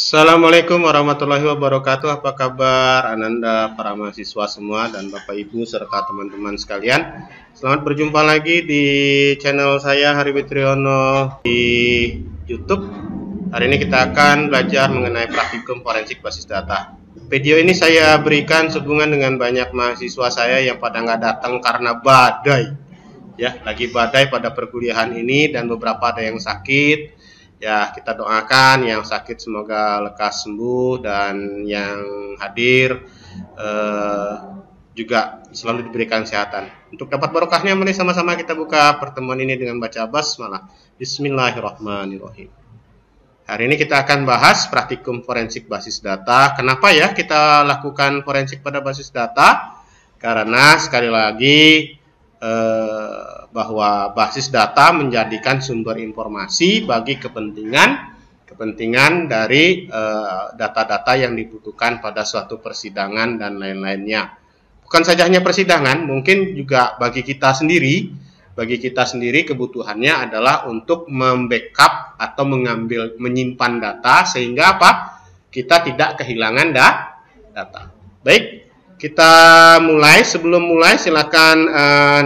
Assalamualaikum warahmatullahi wabarakatuh. Apa kabar Ananda, para mahasiswa semua, dan Bapak Ibu serta teman-teman sekalian. Selamat berjumpa lagi di channel saya Hari Witriyono di YouTube. Hari ini kita akan belajar mengenai praktikum forensik basis data. Video ini saya berikan sehubungan dengan banyak mahasiswa saya yang pada nggak datang karena badai. Ya, lagi badai pada perkuliahan ini dan beberapa ada yang sakit. Ya, kita doakan yang sakit semoga lekas sembuh dan yang hadir juga selalu diberikan kesehatan. Untuk dapat barokahnya, mari sama-sama kita buka pertemuan ini dengan baca basmalah. Bismillahirrahmanirrahim. Hari ini kita akan bahas praktikum forensik basis data. Kenapa ya kita lakukan forensik pada basis data? Karena sekali lagi bahwa basis data menjadikan sumber informasi bagi kepentingan dari data-data yang dibutuhkan pada suatu persidangan dan lain-lainnya. Bukan saja hanya persidangan, mungkin juga bagi kita sendiri. Bagi kita sendiri kebutuhannya adalah untuk membackup atau menyimpan data sehingga apa? Kita tidak kehilangan data. Baik. Kita mulai. Sebelum mulai silakan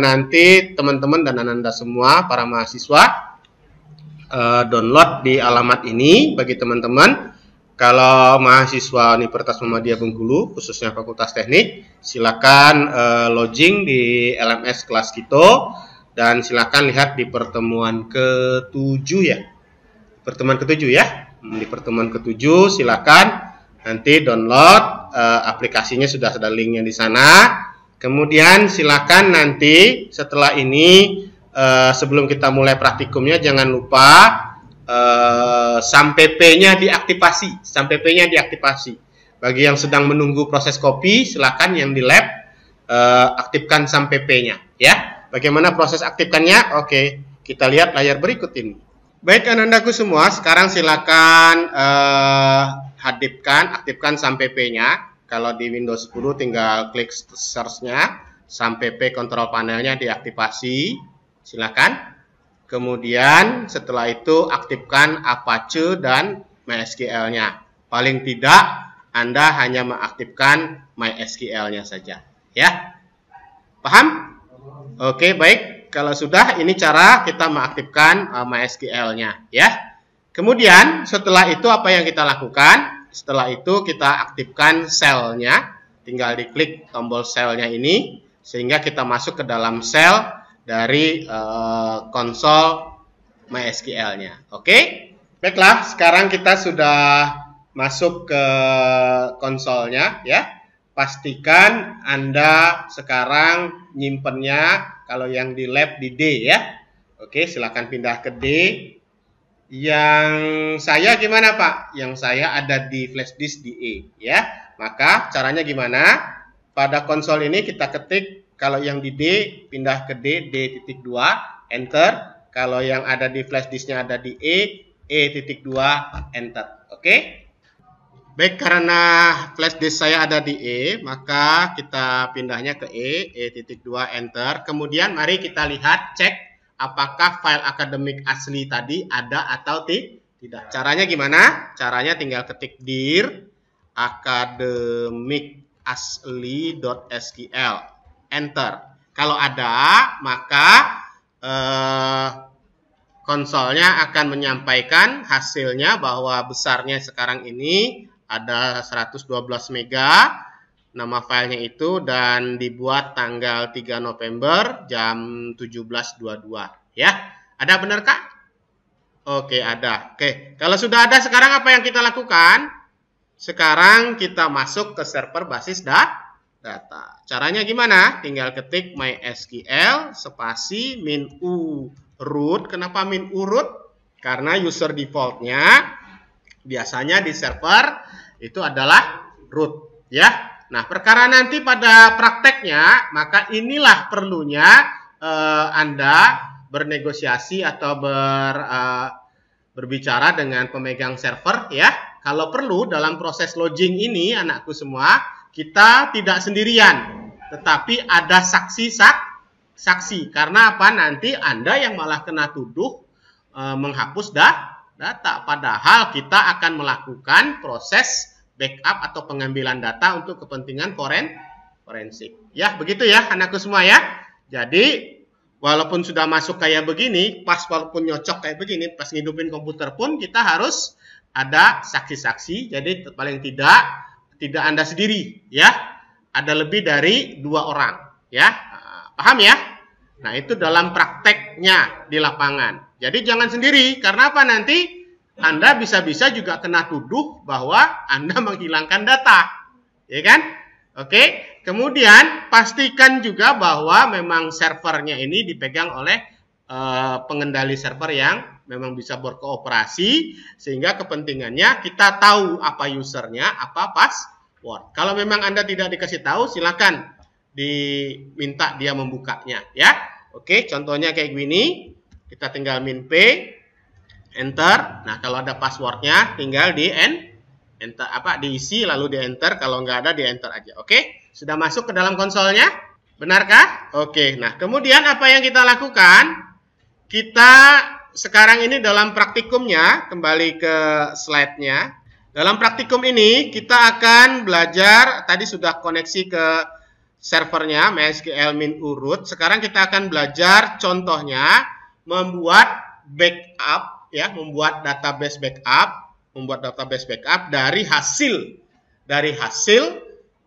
nanti teman-teman dan Ananda semua para mahasiswa download di alamat ini bagi teman-teman. Kalau mahasiswa Universitas Muhammadiyah Bengkulu khususnya Fakultas Teknik, silakan login di LMS kelas Kito dan silakan lihat di pertemuan ke-7 ya. Pertemuan ke-7 ya. Di pertemuan ke-7 silakan nanti download aplikasinya, sudah ada linknya di sana. Kemudian silakan nanti setelah ini sebelum kita mulai praktikumnya jangan lupa SAMPP-nya diaktifasi. SAMPP-nya diaktifasi. Bagi yang sedang menunggu proses kopi, silakan yang di lab aktifkan SAMPP-nya ya. Bagaimana proses aktifkannya? Oke, kita lihat layar berikut ini. Baik Anandaku semua, sekarang silakan aktifkan SAMPP-nya. Kalau di Windows 10 tinggal klik search-nya, SAMPP control panelnya diaktifasi. Silakan. Kemudian setelah itu aktifkan Apache dan MySQL-nya. Paling tidak Anda hanya mengaktifkan MySQL-nya saja, ya. Paham? Oke, baik. Kalau sudah, ini cara kita mengaktifkan MySQL-nya, ya. Kemudian setelah itu apa yang kita lakukan? Setelah itu kita aktifkan sel-nya, tinggal diklik tombol sel-nya ini, sehingga kita masuk ke dalam sel dari konsol MySQL-nya. Oke? Baiklah, sekarang kita sudah masuk ke konsolnya, ya. Pastikan Anda sekarang nyimpennya, kalau yang di lab di D ya. Oke, silakan pindah ke D. Yang saya gimana Pak? Yang saya ada di flash disk di E ya. Maka caranya gimana? Pada konsol ini kita ketik, kalau yang di D pindah ke D, D.2, enter. Kalau yang ada di flash disknya ada di E.2, enter. Oke? Baik, karena flash disk saya ada di E, maka kita pindahnya ke E.2, enter. Kemudian mari kita lihat, cek apakah file akademik asli tadi ada atau tidak. Caranya gimana? Caranya tinggal ketik dir akademigasli.sql, enter. Kalau ada, maka konsolnya akan menyampaikan hasilnya bahwa besarnya sekarang ini ada 112 mega, nama filenya itu, dan dibuat tanggal 3 November jam 17.22 ya. Ada benar Kak? Oke, ada. Oke, kalau sudah ada, sekarang apa yang kita lakukan? Sekarang kita masuk ke server basis data. Caranya gimana? Tinggal ketik MySQL spasi -u root. Kenapa -u root? Karena user defaultnya biasanya di server itu adalah root ya. Nah, perkara nanti pada prakteknya, maka inilah perlunya Anda bernegosiasi atau berbicara dengan pemegang server ya. Kalau perlu dalam proses login ini anakku semua, kita tidak sendirian, tetapi ada saksi. Karena apa? Nanti Anda yang malah kena tuduh menghapus data. Padahal kita akan melakukan proses backup atau pengambilan data untuk kepentingan forensik. Ya, begitu ya anakku semua ya. Jadi, walaupun sudah masuk kayak begini, pas walaupun nyocok kayak begini, pas ngidupin komputer pun kita harus ada saksi-saksi. Jadi, paling tidak Anda sendiri ya. Ada lebih dari 2 orang ya. Paham ya? Nah, itu dalam prakteknya di lapangan. Jadi jangan sendiri, karena apa, nanti Anda bisa-bisa juga kena tuduh bahwa Anda menghilangkan data. Ya kan? Oke. Kemudian pastikan juga bahwa memang servernya ini dipegang oleh pengendali server yang memang bisa berkooperasi, sehingga kepentingannya kita tahu apa usernya, apa password. Kalau memang Anda tidak dikasih tahu, silakan diminta dia membukanya ya. Oke, contohnya kayak gini. Kita tinggal min P, enter. Nah, kalau ada passwordnya tinggal enter, diisi lalu di enter. Kalau nggak ada di enter aja. Oke, sudah masuk ke dalam konsolnya? Benarkah? Oke, nah kemudian apa yang kita lakukan? Kita sekarang ini dalam praktikumnya, kembali ke slide-nya. Dalam praktikum ini kita akan belajar, tadi sudah koneksi ke servernya MySQL min urut. Sekarang kita akan belajar contohnya membuat backup ya, membuat database backup dari hasil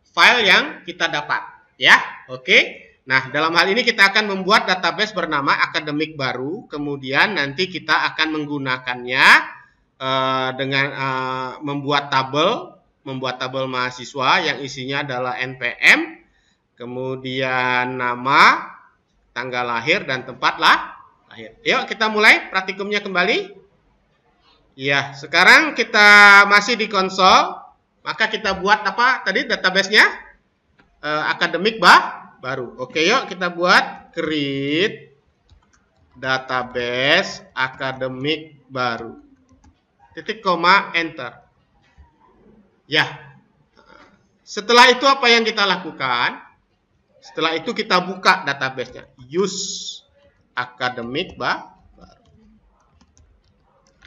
file yang kita dapat ya. Oke. Nah, dalam hal ini kita akan membuat database bernama akademik baru. Kemudian nanti kita akan menggunakannya dengan membuat tabel mahasiswa yang isinya adalah NPM, kemudian nama, tanggal lahir, dan tempat lahir. Yuk kita mulai praktikumnya kembali. Ya, sekarang kita masih di konsol, maka kita buat apa tadi database-nya? Akademik baru. Oke, yuk kita buat create database akademik baru. Titik koma enter. Ya. Setelah itu apa yang kita lakukan? Setelah itu kita buka database-nya. Use akademik baru.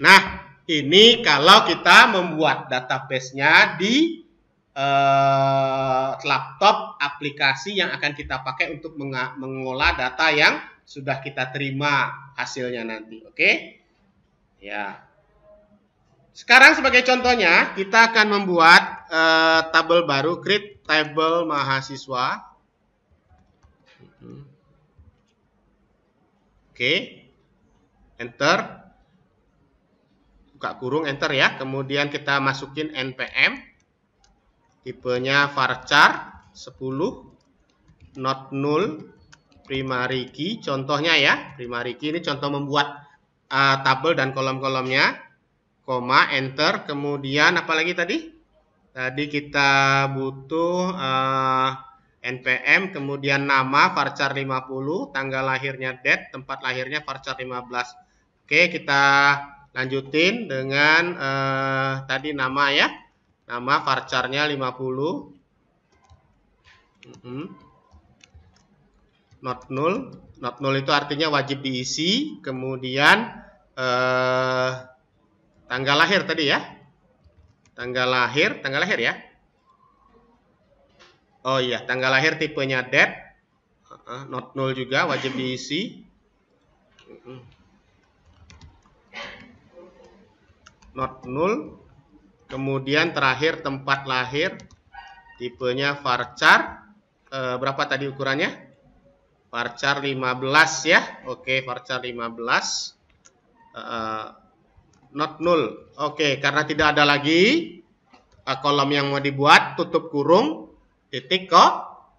Nah, ini kalau kita membuat database-nya di laptop aplikasi yang akan kita pakai untuk mengolah data yang sudah kita terima hasilnya nanti. Oke? Ya. Sekarang sebagai contohnya, kita akan membuat tabel baru, create table mahasiswa. Oke. Enter. Buka kurung, enter ya. Kemudian kita masukin npm. Tipenya varchar 10. Not null. Primary key. Contohnya ya. Primary key ini contoh membuat tabel dan kolom-kolomnya. Koma, enter. Kemudian apa lagi tadi? Tadi kita butuh npm, kemudian nama varchar 50, tanggal lahirnya date, tempat lahirnya varchar 15. Oke, kita lanjutin dengan tadi nama ya. Nama varcharnya 50. Not null. Not null itu artinya wajib diisi. Kemudian tanggal lahir tadi ya. Tanggal lahir ya. Oh iya, tanggal lahir tipenya date. Not null juga wajib diisi. Not null. Kemudian terakhir tempat lahir, tipenya varchar. Berapa tadi ukurannya? Varchar 15 ya. Oke, varchar 15. Not null. Oke, karena tidak ada lagi kolom yang mau dibuat, tutup kurung, titik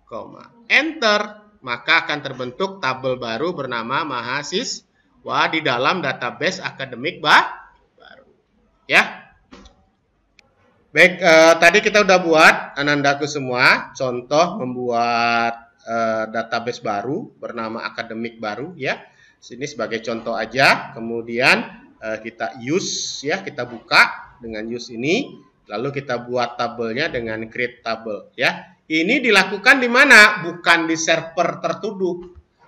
koma. Enter. Maka akan terbentuk tabel baru bernama mahasiswa di dalam database akademik baru. Ya. Baik, tadi kita udah buat, anandaku semua, contoh membuat database baru bernama akademik baru ya. Sini sebagai contoh aja. Kemudian kita use ya, kita buka dengan use ini, lalu kita buat tabelnya dengan create table ya. Ini dilakukan di mana? Bukan di server tertuduh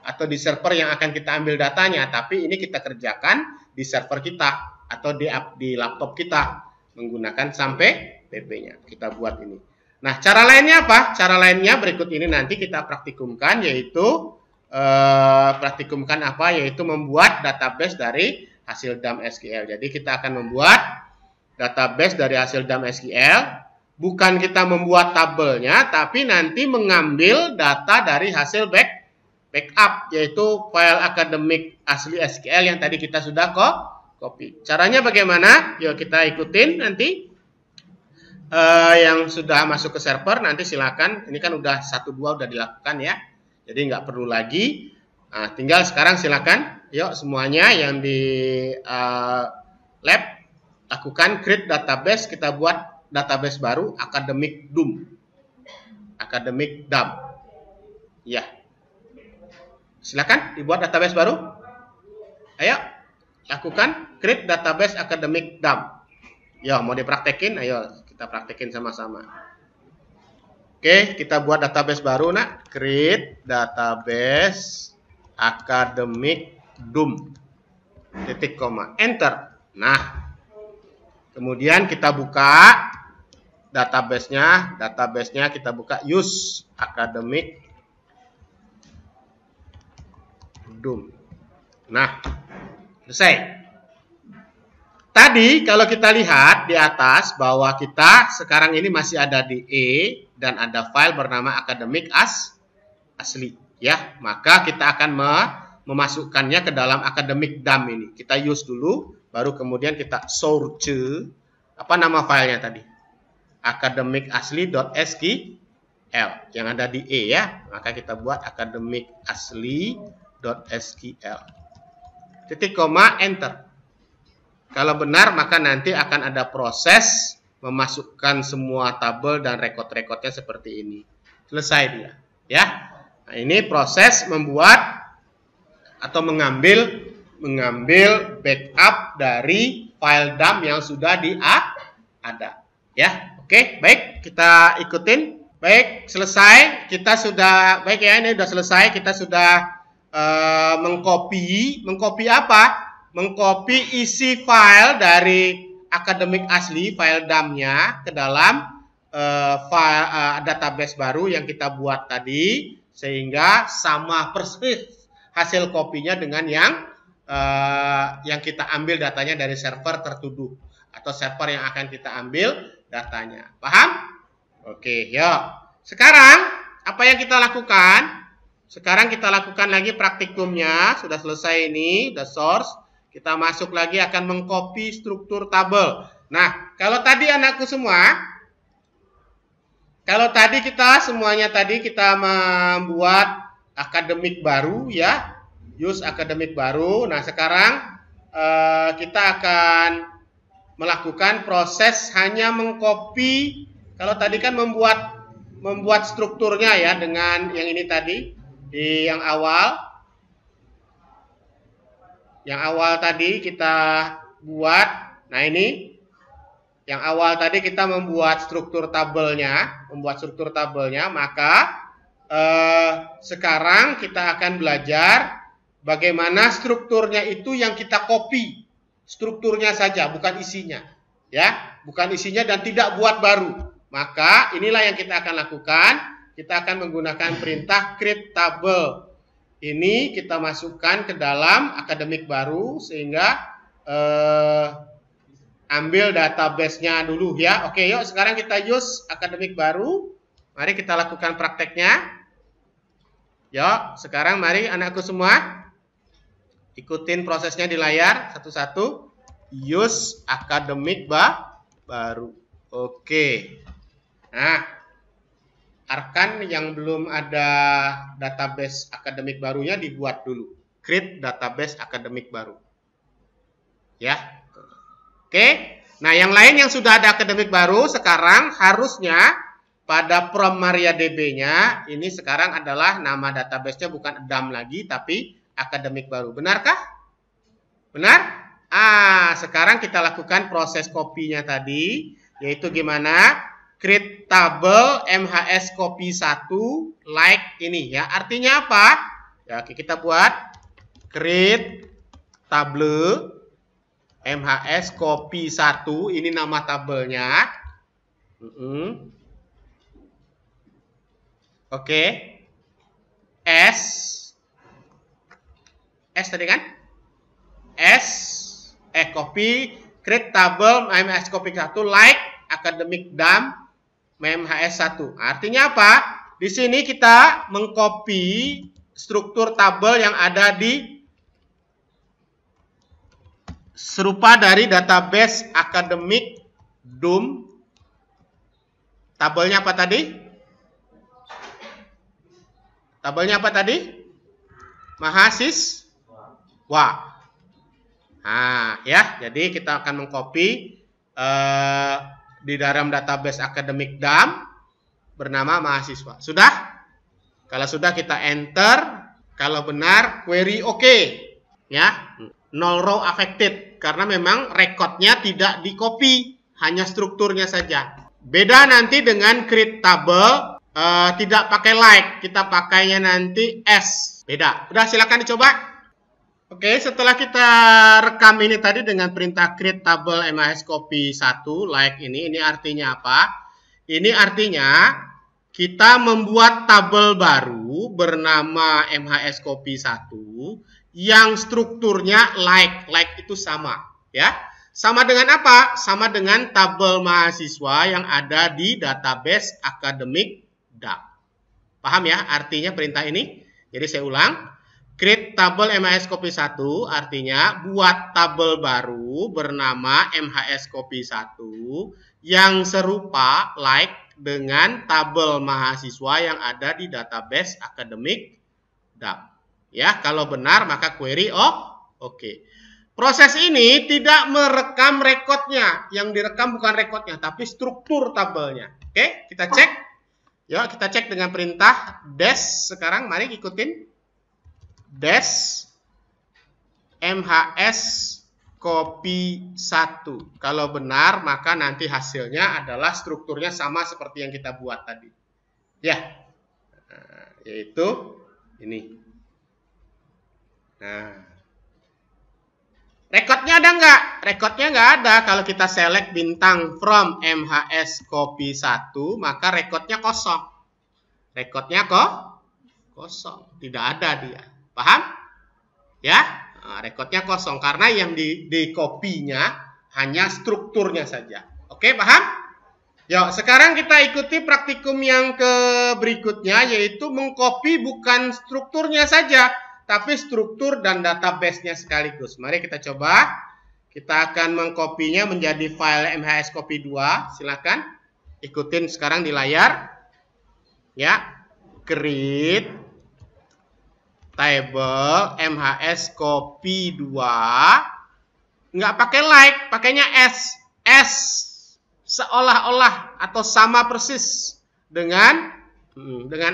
atau di server yang akan kita ambil datanya, tapi ini kita kerjakan di server kita atau di laptop kita menggunakan sampai pp-nya. Kita buat ini. Nah, cara lainnya apa? Cara lainnya berikut ini nanti kita praktikumkan, yaitu yaitu membuat database dari hasil dump SQL. Jadi kita akan membuat database dari hasil dump SQL, bukan kita membuat tabelnya, tapi nanti mengambil data dari hasil backup, yaitu file akademik asli SQL yang tadi kita sudah copy. Caranya bagaimana? Yuk kita ikutin nanti. Yang sudah masuk ke server nanti silakan. Ini kan udah 1-2 udah dilakukan ya. Jadi nggak perlu lagi. Nah, tinggal sekarang silakan. Yuk semuanya yang di lab lakukan create database. Kita buat database baru academic dump. Academic dump. Ya. Silakan dibuat database baru. Ayo lakukan create database academic dump. Yo, mau dipraktekin? Ayo kita praktekin sama-sama. Oke, kita buat database baru nak. Create database academic dump. Titik koma. Enter. Nah, kemudian kita buka database-nya. Database-nya kita buka use academic dump. Nah, selesai. Tadi kalau kita lihat di atas bahwa kita sekarang ini masih ada di E dan ada file bernama akademik asli ya, maka kita akan memasukkannya ke dalam academic dump ini. Kita use dulu, baru kemudian kita search apa nama filenya tadi, akademik asli.sql yang ada di E ya, maka kita buat akademik asli.sql titik koma enter. Kalau benar, maka nanti akan ada proses memasukkan semua tabel dan rekod-rekodnya seperti ini. Selesai dia. Ya. Nah, ini proses membuat atau mengambil backup dari file dump yang sudah ada. Ya. Oke, baik. Kita ikutin. Baik, selesai. Kita sudah, baik ya, ini sudah selesai. Kita sudah mengcopy apa? Mengcopy isi file dari akademik asli, file dump-nya ke dalam file database baru yang kita buat tadi, sehingga sama persis hasil kopinya dengan yang kita ambil datanya dari server tertuduh atau server yang akan kita ambil datanya. Paham? Oke, yuk. Sekarang apa yang kita lakukan? Sekarang kita lakukan lagi praktikumnya. Sudah selesai ini, the source. Kita masuk lagi akan mengcopy struktur tabel. Nah, kalau tadi anakku semua, kalau tadi semuanya kita membuat akademik baru ya, use akademik baru. Nah, sekarang kita akan melakukan proses hanya mengcopy. Kalau tadi kan membuat strukturnya ya dengan yang ini tadi di yang awal. Yang awal tadi kita buat, nah ini yang awal tadi kita membuat struktur tabelnya, maka sekarang kita akan belajar bagaimana strukturnya itu yang kita copy, strukturnya saja, bukan isinya, ya, bukan isinya dan tidak buat baru. Maka inilah yang kita akan lakukan. Kita akan menggunakan perintah create table. Ini kita masukkan ke dalam akademik baru sehingga ambil database-nya dulu ya. Oke, yuk sekarang kita use akademik baru. Mari kita lakukan prakteknya. Yuk, sekarang mari anakku semua ikutin prosesnya di layar satu-satu. Use akademik baru. Oke. Nah, Arkan yang belum ada database akademik barunya dibuat dulu. Create database akademik baru. Ya. Oke. Nah, yang lain yang sudah ada akademik baru sekarang harusnya pada from MariaDB-nya ini sekarang adalah nama database-nya bukan dump lagi tapi akademik baru. Benarkah? Benar? Sekarang kita lakukan proses copy-nya tadi, yaitu gimana? Create table MHS copy 1 like ini ya. Artinya apa? Ya, kita buat create table MHS copy 1, ini nama tabelnya. Oke. S tadi kan? Copy create table MHS copy 1 like academic DAM MHS 1. Artinya apa? Di sini kita mengcopy struktur tabel yang ada di serupa dari database akademik DUM. Tabelnya apa tadi? Tabelnya apa tadi? Mahasiswa. Nah, ya, jadi kita akan mengcopy di dalam database akademik DAM bernama mahasiswa. Sudah? Kalau sudah kita enter. Kalau benar, query oke. Ya, null row affected. Karena memang rekodnya tidak di copy, hanya strukturnya saja. Beda nanti dengan create table, tidak pakai like, kita pakainya nanti S. Beda. Udah, silakan dicoba. Oke, setelah kita rekam ini tadi dengan perintah create table MHS copy 1 like ini artinya apa? Ini artinya kita membuat tabel baru bernama MHS copy 1 yang strukturnya like itu sama, ya. Sama dengan apa? Sama dengan tabel mahasiswa yang ada di database akademik DAM. Paham ya artinya perintah ini? Jadi saya ulang. Create tabel MHS copy 1 artinya buat tabel baru bernama MHS copy 1 yang serupa like dengan tabel mahasiswa yang ada di database akademik DAM. Ya, kalau benar maka query oke. Proses ini tidak merekam rekodnya. Yang direkam bukan rekodnya, tapi struktur tabelnya. Oke, kita cek. Yuk, kita cek dengan perintah dash sekarang. Mari ikutin. Dash MHS copy 1. Kalau benar, maka nanti hasilnya adalah strukturnya sama seperti yang kita buat tadi. Ya, yaitu ini. Nah, rekodnya ada nggak? Rekodnya nggak ada. Kalau kita select bintang from MHS copy 1, maka rekodnya kosong. Rekodnya kosong. Tidak ada dia. Paham? Ya, nah, rekodnya kosong. Karena yang di copy-nya hanya strukturnya saja. Oke, paham? Yuk, sekarang kita ikuti praktikum yang berikutnya, yaitu mengcopy bukan strukturnya saja, tapi struktur dan database-nya sekaligus. Mari kita coba. Kita akan mengkopinya menjadi file MHS copy 2. Silakan ikutin sekarang di layar. Ya, create table MHS copy 2. Nggak pakai like, pakainya S. Seolah-olah atau sama persis dengan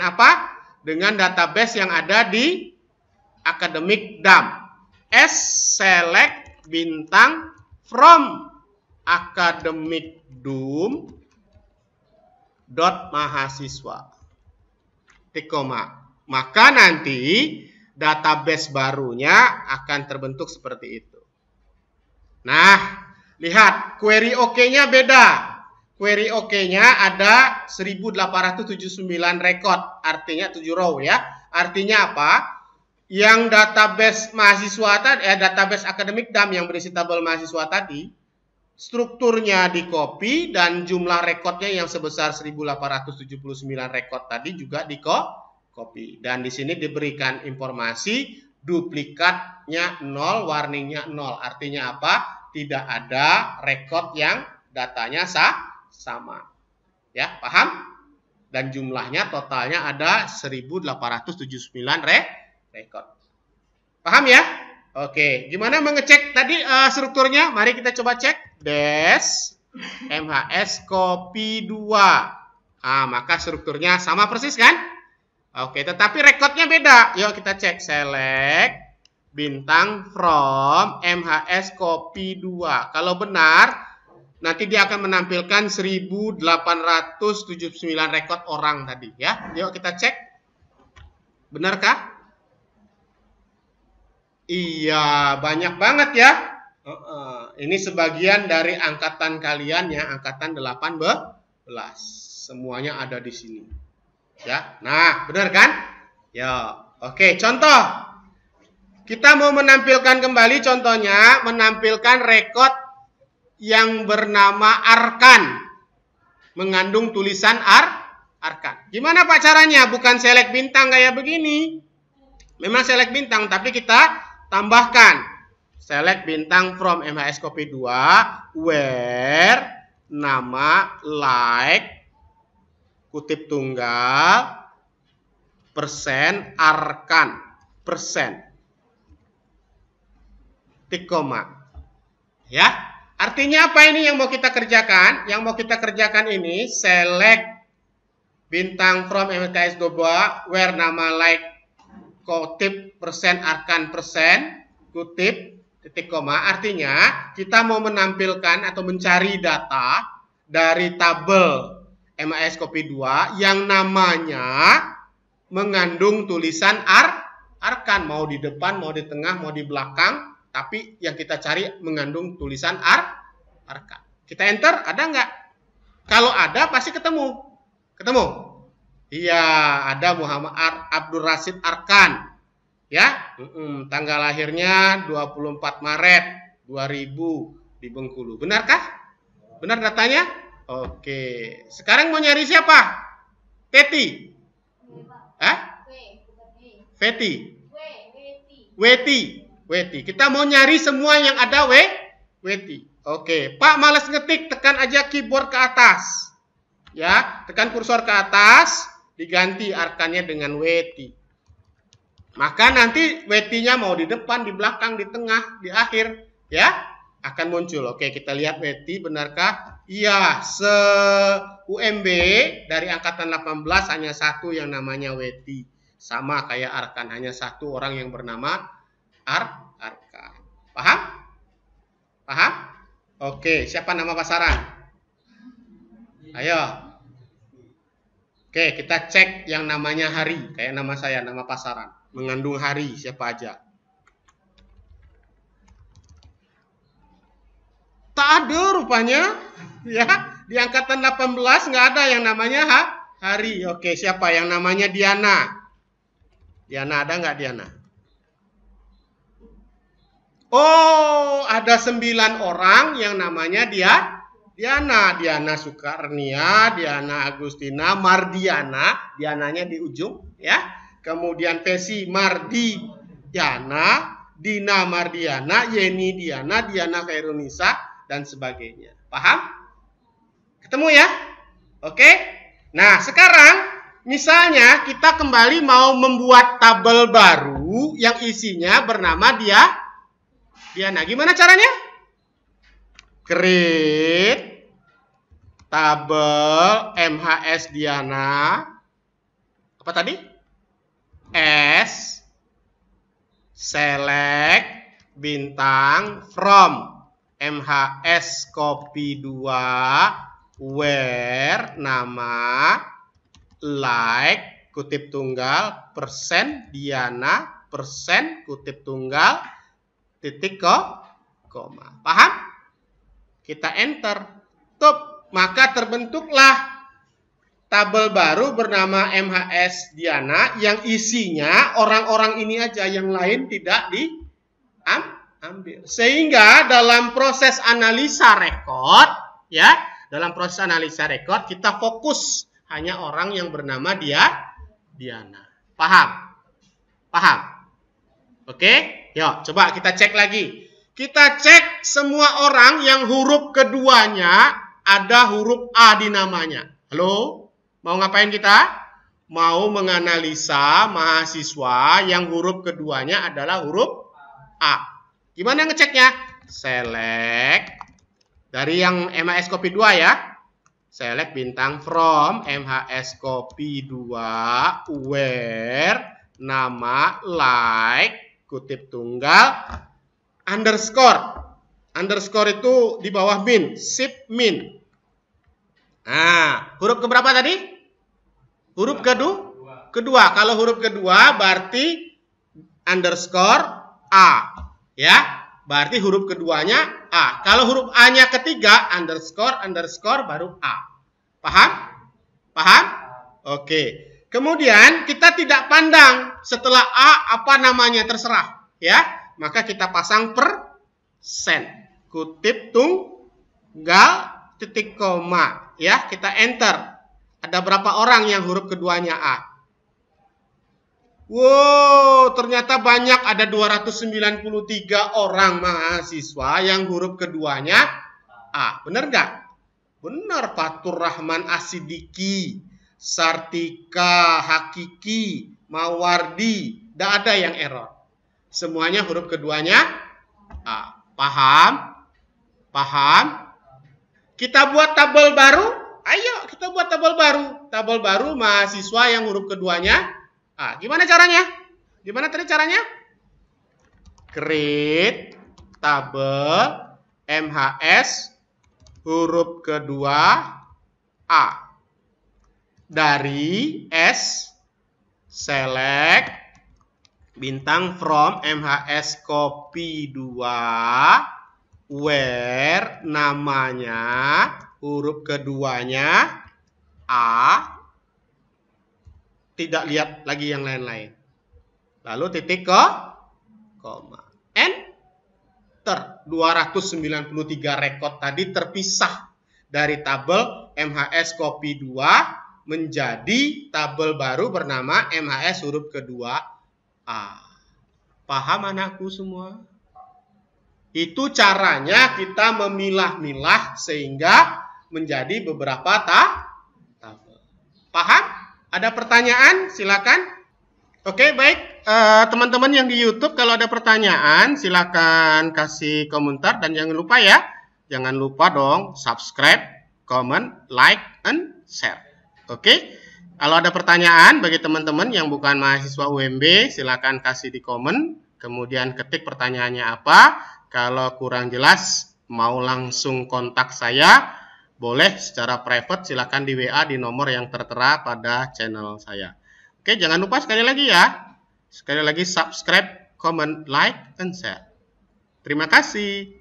apa? Dengan database yang ada di akademik DAM. S select bintang from akademik DUM dot mahasiswa. Tik koma. Maka nanti database barunya akan terbentuk seperti itu. Nah, lihat query OK-nya beda. Query OK-nya ada 1879 record, artinya 7 row ya. Artinya apa? Yang database mahasiswa tadi, database akademik DAM yang berisi tabel mahasiswa tadi, strukturnya di copy dan jumlah rekodnya yang sebesar 1879 record tadi juga di copy. Dan di sini diberikan informasi duplikatnya 0, warningnya 0. Artinya apa? Tidak ada rekod yang datanya sama. Ya, paham? Dan jumlahnya totalnya ada 1879 rekod. Paham ya? Oke, gimana mengecek tadi strukturnya? Mari kita coba cek. Dash MHS copy 2. Maka strukturnya sama persis kan? Oke, tetapi rekodnya beda. Yuk kita cek. Select bintang from MHS copy 2. Kalau benar, nanti dia akan menampilkan 1879 rekod orang tadi ya. Yuk kita cek. Benarkah? Iya, banyak banget ya. Ini sebagian dari angkatan kalian ya, angkatan 18. Semuanya ada di sini. Ya. Nah, benar kan? Ya. Oke, contoh. Kita mau menampilkan kembali contohnya, menampilkan rekod yang bernama Arkan. Mengandung tulisan Arkan. Gimana Pak caranya? Bukan select bintang kayak begini. Memang select bintang, tapi kita tambahkan select bintang from MHS Copy 2 where nama like kutip tunggal persen Arkan persen tik koma. Ya, artinya apa ini yang mau kita kerjakan? Yang mau kita kerjakan ini select bintang from MHS 2 where nama like kutip persen Arkan persen kutip titik koma. Artinya kita mau menampilkan atau mencari data dari tabel MHS Copy 2 yang namanya mengandung tulisan Arkan, mau di depan, mau di tengah, mau di belakang, tapi yang kita cari mengandung tulisan Arkan. Kita enter, ada nggak? Kalau ada pasti ketemu. Ketemu? Iya, ada Muhammad Abdul Rasid Arkan. Ya, tanggal lahirnya 24 Maret 2000 di Bengkulu. Benarkah? Benar datanya? Oke. Sekarang mau nyari siapa? Teti. Hah? Veti. Weti. Kita mau nyari semua yang ada Weti. Oke. Pak malas ngetik, tekan aja keyboard ke atas. Ya, tekan kursor ke atas, diganti Arkannya dengan Weti. Maka nanti Weti-nya mau di depan, di belakang, di tengah, di akhir, ya, akan muncul. Oke, kita lihat Weti, benarkah? Iya, se-UMB dari angkatan 18 hanya satu yang namanya Weti. Sama kayak Arkan, hanya satu orang yang bernama Arkan. Paham? Paham? Oke, siapa nama pasaran? Ayo. Oke, kita cek yang namanya Hari, kayak nama saya, nama pasaran. Mengandung Hari, siapa aja? Tak ada rupanya. Ya, di angkatan 18 nggak ada yang namanya Hari. Oke, siapa yang namanya Diana? Diana ada nggak Diana? Oh, ada 9 orang yang namanya Diana. Diana Sukarnia, Diana Agustina, Mardiana. Diananya di ujung, ya. Kemudian Tesi Mardiana, Dina Mardiana, Yeni Diana, Diana Khairunisa, dan sebagainya. Paham? Ketemu ya? Oke? Nah, sekarang misalnya kita kembali mau membuat tabel baru yang isinya bernama Diana. Gimana caranya? Create tabel MHS Diana. Apa tadi? S select bintang from MHS Copy 2 where nama like kutip tunggal persen Diana persen kutip tunggal titik koma. Paham? Kita enter. Tup, maka terbentuklah tabel baru bernama MHS Diana yang isinya orang-orang ini aja, yang lain tidak diambil. Sehingga dalam proses analisa rekod, ya, dalam proses analisa rekod kita fokus hanya orang yang bernama Diana. Paham? Paham? Oke? Yuk, coba kita cek lagi. Kita cek semua orang yang huruf keduanya ada huruf A di namanya. Halo? Mau ngapain kita? Mau menganalisa mahasiswa yang huruf keduanya adalah huruf A. Gimana ngeceknya? Select dari yang MHS Copy 2 ya. Select bintang from MHS Copy 2 where nama like kutip tunggal underscore. Underscore itu di bawah min, shift min. Nah, huruf keberapa tadi? Huruf kedua. Kalau huruf kedua berarti underscore A. Ya. berarti huruf keduanya A. Kalau huruf A-nya ketiga, underscore, underscore, baru A. Paham? Paham? Oke. Kemudian kita tidak pandang setelah A apa namanya, terserah. Ya, maka kita pasang persen. Kutip tunggal titik koma. Ya, kita enter. Ada berapa orang yang huruf keduanya A? Wow, ternyata banyak, ada 293 orang mahasiswa yang huruf keduanya A. Benar nggak? Benar, Fatur Rahman Asidiki, Sartika Hakiki, Mawardi, tidak ada yang error. Semuanya huruf keduanya A. Paham? Paham? Kita buat tabel baru? Ayo, kita buat tabel baru. Tabel baru mahasiswa yang huruf keduanya A. Gimana caranya? Gimana tadi caranya? Create tabel MHS huruf kedua A. Dari S, select bintang from MHS copy 2, where namanya huruf keduanya A. Tidak lihat lagi yang lain-lain. Lalu titik ke koma. Enter. 293 rekod tadi terpisah dari tabel MHS copy 2 menjadi tabel baru bernama MHS huruf kedua A. Paham anakku semua? Itu caranya kita memilah-milah sehingga menjadi beberapa tabel. Paham? Ada pertanyaan? Silakan. Oke, baik. Teman-teman yang di YouTube, kalau ada pertanyaan, silakan kasih komentar. Dan jangan lupa ya, jangan lupa dong subscribe, comment, like, and share. Oke. Kalau ada pertanyaan bagi teman-teman yang bukan mahasiswa UMB, silakan kasih di komen. Kemudian ketik pertanyaannya apa. Kalau kurang jelas, mau langsung kontak saya, boleh secara private, silakan di WA di nomor yang tertera pada channel saya. Oke, jangan lupa sekali lagi ya. Sekali lagi subscribe, comment, like, and share. Terima kasih.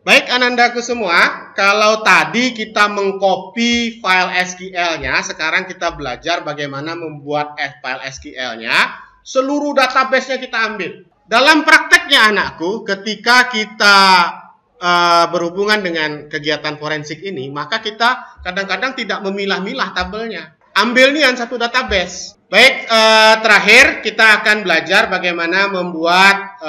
Baik anandaku semua, kalau tadi kita mengcopy file SQL-nya, sekarang kita belajar bagaimana membuat file SQL-nya. Seluruh database-nya kita ambil. Dalam prakteknya anakku, ketika kita berhubungan dengan kegiatan forensik ini, maka kita kadang-kadang tidak memilah-milah tabelnya. Ambil nih yang satu database. Baik, terakhir kita akan belajar bagaimana membuat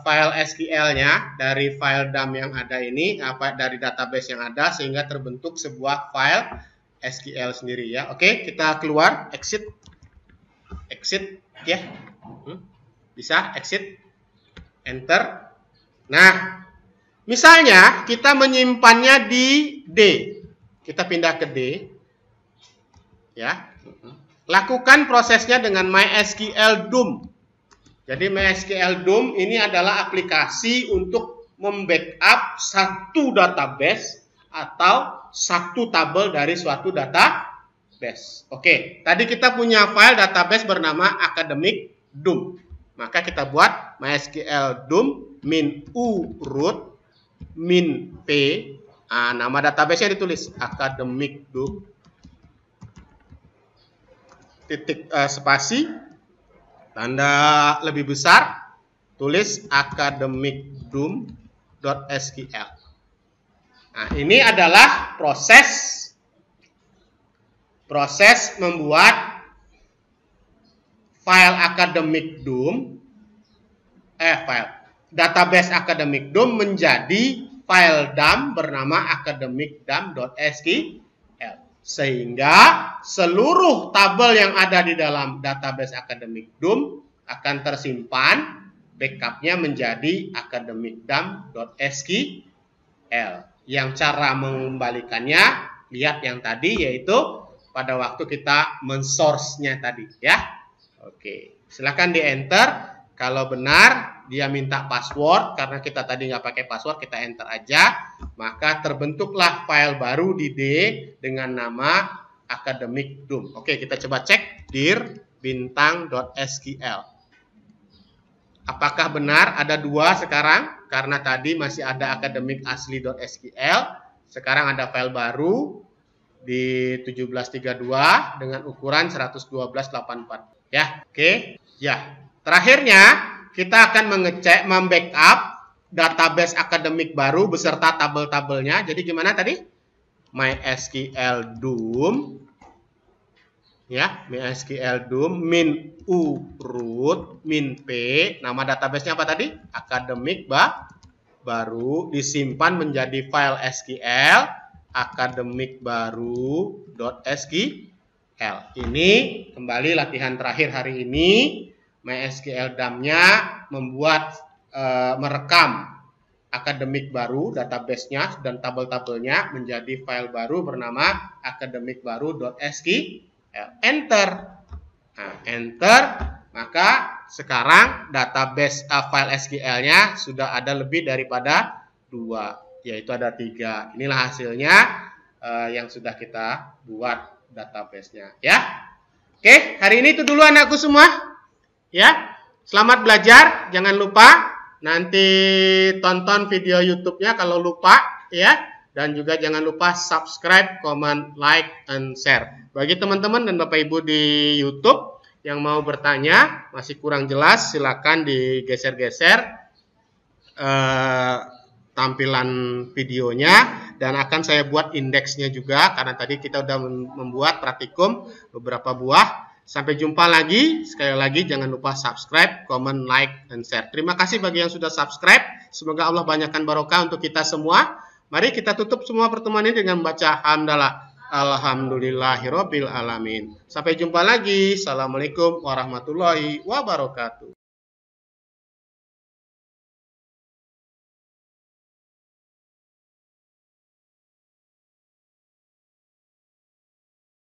file SQL-nya dari file DAM yang ada ini, dari database yang ada, sehingga terbentuk sebuah file SQL sendiri ya. Oke, kita keluar, exit, ya, bisa exit, enter. Nah, misalnya kita menyimpannya di D, kita pindah ke D, ya. Lakukan prosesnya dengan MySQL DOM. Jadi MySQL DOM ini adalah aplikasi untuk membackup satu database atau satu tabel dari suatu database. Oke, tadi kita punya file database bernama academic DOM. Maka kita buat MySQL DOM min u root min p, nama database-nya ditulis academic DOM, titik spasi, tanda lebih besar, tulis academicdom.sql. Nah, ini adalah proses membuat file academic DOM, file database academic DOM menjadi file DAM bernama academicdom.sql. Sehingga seluruh tabel yang ada di dalam database academic DOM akan tersimpan, backupnya menjadi academicdom.sql. Yang cara mengembalikannya, lihat yang tadi, yaitu pada waktu kita men-source-nya tadi ya. Oke, silakan di enter. Kalau benar dia minta password, karena kita tadi nggak pakai password, kita enter aja, maka terbentuklah file baru di D dengan nama academic DOM. Oke, kita coba cek dir bintang.sql. Apakah benar ada dua sekarang? karena tadi masih ada akademik asli.sql, sekarang ada file baru di 1732 dengan ukuran 112.84. Ya, oke. Ya, terakhirnya kita akan membackup database akademik baru beserta tabel-tabelnya. Jadi gimana tadi? MySQL DOM, ya, MySQL DOM min u root min p. Nama databasenya apa tadi? Akademik baru, disimpan menjadi file SQL akademik baru.sql. Ini kembali latihan terakhir hari ini. MySQL DAM-nya membuat merekam akademik baru, database-nya dan tabel-tabelnya menjadi file baru bernama akademik baru.sql. Enter. Nah, enter. Maka sekarang database file SQL-nya sudah ada lebih daripada 2, yaitu ada 3. Inilah hasilnya yang sudah kita buat database-nya, ya. Oke, hari ini itu dulu anakku semua. Ya. Selamat belajar. Jangan lupa nanti tonton video YouTube-nya kalau lupa, ya. Dan juga jangan lupa subscribe, comment, like, and share. Bagi teman-teman dan Bapak Ibu di YouTube yang mau bertanya, masih kurang jelas, silakan digeser-geser tampilan videonya, dan akan saya buat indeksnya juga, karena tadi kita sudah membuat praktikum beberapa buah. Sampai jumpa lagi, sekali lagi jangan lupa subscribe, comment, like, dan share. Terima kasih bagi yang sudah subscribe, semoga Allah banyakkan barokah untuk kita semua. Mari kita tutup semua pertemuan ini dengan membaca hamdalah. Alhamdulillahirabbil alamin. Sampai jumpa lagi. Assalamualaikum warahmatullahi wabarakatuh.